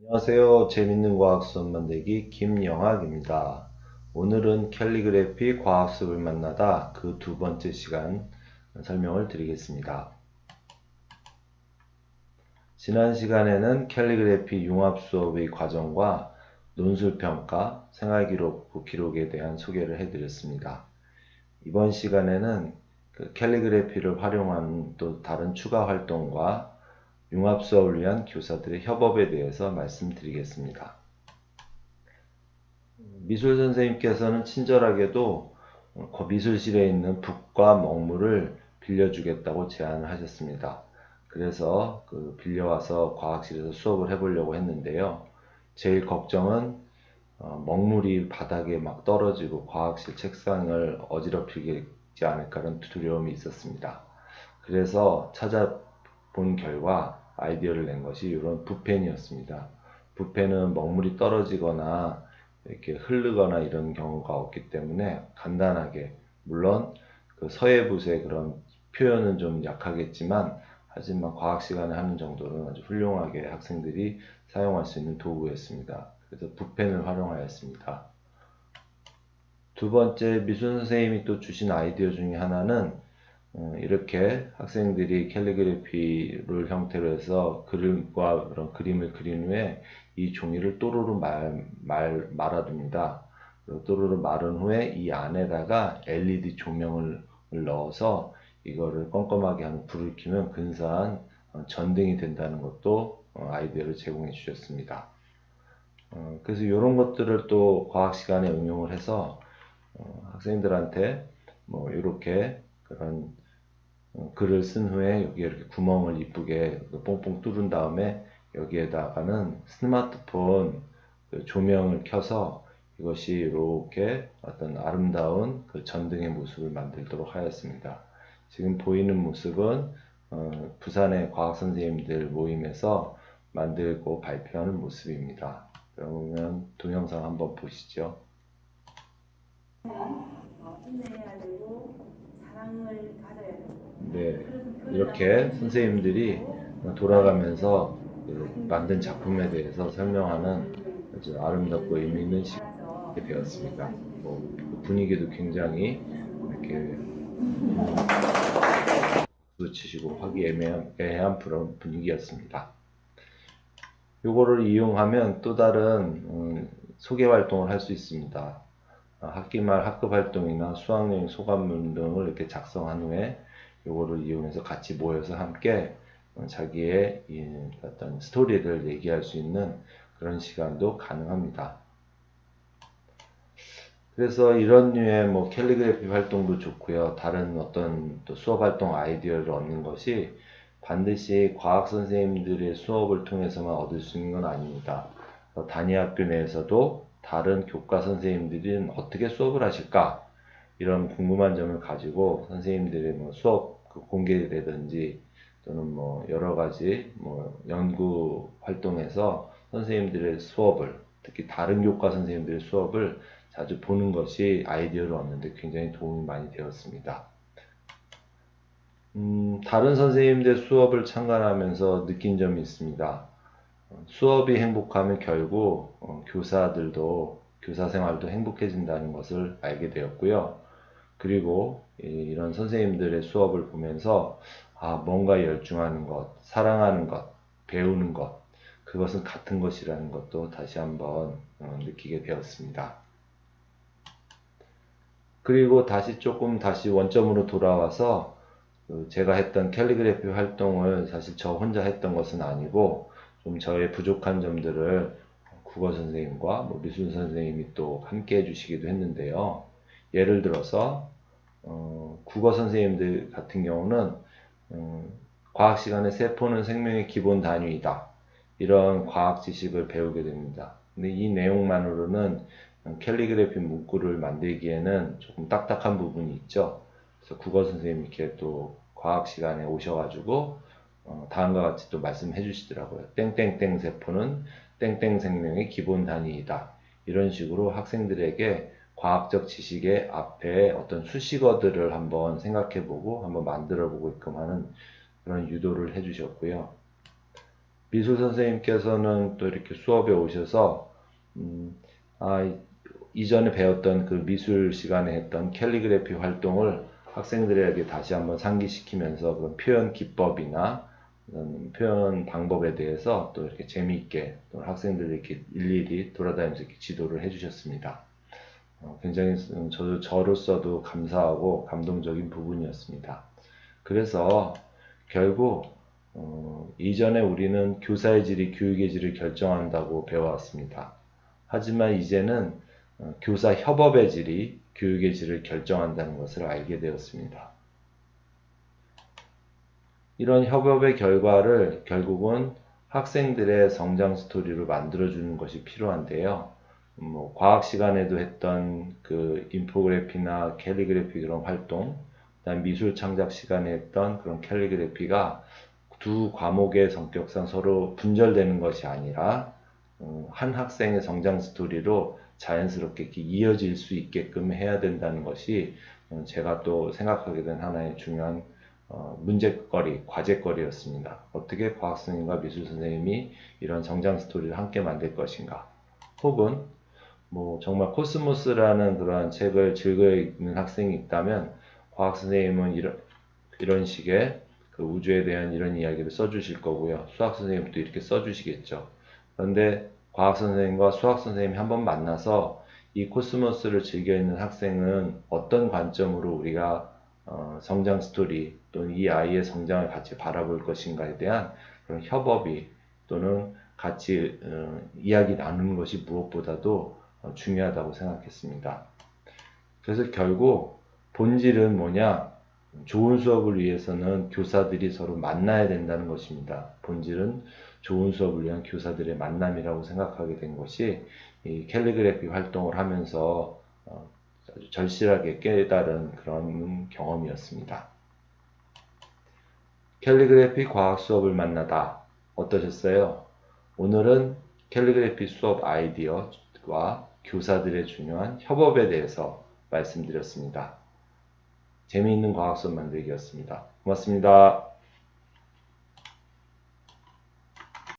안녕하세요. 재밌는 과학 수업 만들기 김영학입니다. 오늘은 캘리그래피 과학 수업을 만나다 그 두 번째 시간 설명을 드리겠습니다. 지난 시간에는 캘리그래피 융합 수업의 과정과 논술평가, 생활기록, 기록에 대한 소개를 해드렸습니다. 이번 시간에는 그 캘리그래피를 활용한 또 다른 추가 활동과 융합 수업을 위한 교사들의 협업에 대해서 말씀드리겠습니다. 미술 선생님께서는 친절하게도 미술실에 있는 북과 먹물을 빌려주겠다고 제안을 하셨습니다. 그래서 빌려와서 과학실에서 수업을 해보려고 했는데요. 제일 걱정은 먹물이 바닥에 막 떨어지고 과학실 책상을 어지럽히지 않을까라는 두려움이 있었습니다. 그래서 찾아본 결과 아이디어를 낸 것이 이런 붓펜이었습니다. 붓펜은 먹물이 떨어지거나 이렇게 흐르거나 이런 경우가 없기 때문에 간단하게, 물론 그 서예붓의 그런 표현은 좀 약하겠지만 하지만 과학 시간에 하는 정도는 아주 훌륭하게 학생들이 사용할 수 있는 도구였습니다. 그래서 붓펜을 활용하였습니다. 두 번째, 미술 선생님이 또 주신 아이디어 중에 하나는 이렇게 학생들이 캘리그래피를 형태로 해서 그림과 그런 그림을 그린 후에 이 종이를 또르르 말아둡니다. 또르르 마른 후에 이 안에다가 LED 조명을 넣어서 이거를 껌껌하게 한 불을 켜면 근사한 전등이 된다는 것도 아이디어를 제공해 주셨습니다. 그래서 이런 것들을 또 과학 시간에 응용을 해서 학생들한테 뭐 이렇게 그런 글을 쓴 후에 여기에 이렇게 구멍을 이쁘게 뽕뽕 뚫은 다음에 여기에다가는 스마트폰 조명을 켜서 이것이 이렇게 어떤 아름다운 그 전등의 모습을 만들도록 하였습니다. 지금 보이는 모습은 부산의 과학 선생님들 모임에서 만들고 발표하는 모습입니다. 그러면 동영상 한번 보시죠. 인내해야 되고 사랑을 가져야 되고. 네, 이렇게 선생님들이 돌아가면서 만든 작품에 대해서 설명하는 아주 아름답고 의미 있는 시간이 되었습니다. 분위기도 굉장히 이렇게 치시고 화기애애한 그런 분위기였습니다. 요거를 이용하면 또 다른 소개 활동을 할 수 있습니다. 학기말 학급 활동이나 수학여행 소감문 등을 이렇게 작성한 후에 요거를 이용해서 같이 모여서 함께 자기의 어떤 스토리를 얘기할 수 있는 그런 시간도 가능합니다. 그래서 이런 류의 뭐 캘리그래피 활동도 좋고요. 다른 어떤 또 수업 활동 아이디어를 얻는 것이 반드시 과학 선생님들의 수업을 통해서만 얻을 수 있는 건 아닙니다. 단위 학교 내에서도 다른 교과 선생님들은 어떻게 수업을 하실까? 이런 궁금한 점을 가지고 선생님들의 뭐 수업 공개라든지 또는 뭐 여러 가지 뭐 연구 활동에서 선생님들의 수업을, 특히 다른 교과 선생님들의 수업을 자주 보는 것이 아이디어를 얻는데 굉장히 도움이 많이 되었습니다. 다른 선생님들 수업을 참관하면서 느낀 점이 있습니다. 수업이 행복하면 결국 교사들도, 교사 생활도 행복해진다는 것을 알게 되었고요. 그리고 이런 선생님들의 수업을 보면서 뭔가 열중하는 것, 사랑하는 것, 배우는 것, 그것은 같은 것이라는 것도 다시 한번 느끼게 되었습니다. 그리고 다시 원점으로 돌아와서 제가 했던 캘리그래피 활동을 사실 저 혼자 했던 것은 아니고 좀 저의 부족한 점들을 국어 선생님과 미술 선생님이 또 함께 해주시기도 했는데요. 예를 들어서 국어 선생님들 같은 경우는 과학 시간에 세포는 생명의 기본 단위이다. 이런 과학 지식을 배우게 됩니다. 근데 이 내용만으로는 캘리그래피 문구를 만들기에는 조금 딱딱한 부분이 있죠. 그래서 국어 선생님이 이렇게 또 과학 시간에 오셔가지고 다음과 같이 또 말씀해 주시더라고요. 땡땡땡 세포는 땡땡 생명의 기본 단위이다. 이런 식으로 학생들에게 과학적 지식의 앞에 어떤 수식어들을 한번 생각해보고 한번 만들어보고 있끔 하는 그런 유도를 해주셨고요. 미술 선생님께서는 또 이렇게 수업에 오셔서 이전에 배웠던 그 미술 시간에 했던 캘리그래피 활동을 학생들에게 다시 한번 상기시키면서 그런 표현 기법이나 표현 방법에 대해서 또 이렇게 재미있게 또 학생들이 이렇게 일일이 돌아다니면서 이렇게 지도를 해주셨습니다. 굉장히 저로서도 감사하고 감동적인 부분이었습니다. 그래서 결국 이전에 우리는 교사의 질이 교육의 질을 결정한다고 배워왔습니다. 하지만 이제는 교사 협업의 질이 교육의 질을 결정한다는 것을 알게 되었습니다. 이런 협업의 결과를 결국은 학생들의 성장 스토리로 만들어주는 것이 필요한데요. 과학 시간에도 했던 그 인포그래피나 캘리그래피 그런 활동, 그다음 미술 창작 시간에 했던 그런 캘리그래피가 두 과목의 성격상 서로 분절되는 것이 아니라 한 학생의 성장 스토리로 자연스럽게 이어질 수 있게끔 해야 된다는 것이 제가 또 생각하게 된 하나의 중요한 문제거리, 과제거리였습니다. 어떻게 과학 선생님과 미술 선생님이 이런 성장 스토리를 함께 만들 것인가? 혹은 정말 코스모스라는 그러한 책을 즐겨 읽는 학생이 있다면 과학 선생님은 이런 식의 그 우주에 대한 이런 이야기를 써주실 거고요. 수학 선생님도 이렇게 써주시겠죠. 그런데 과학 선생님과 수학 선생님이 한번 만나서 이 코스모스를 즐겨 있는 학생은 어떤 관점으로 우리가 성장 스토리 또는 이 아이의 성장을 같이 바라볼 것인가에 대한 그런 협업이 또는 같이 이야기 나누는 것이 무엇보다도 중요하다고 생각했습니다. 그래서 결국 본질은 뭐냐? 좋은 수업을 위해서는 교사들이 서로 만나야 된다는 것입니다. 본질은 좋은 수업을 위한 교사들의 만남이라고 생각하게 된 것이 이 캘리그래피 활동을 하면서 아주 절실하게 깨달은 그런 경험이었습니다. 캘리그래피 과학 수업을 만나다 어떠셨어요? 오늘은 캘리그래피 수업 아이디어와 교사들의 중요한 협업에 대해서 말씀드렸습니다. 재미있는 과학 수업 만들기였습니다. 고맙습니다.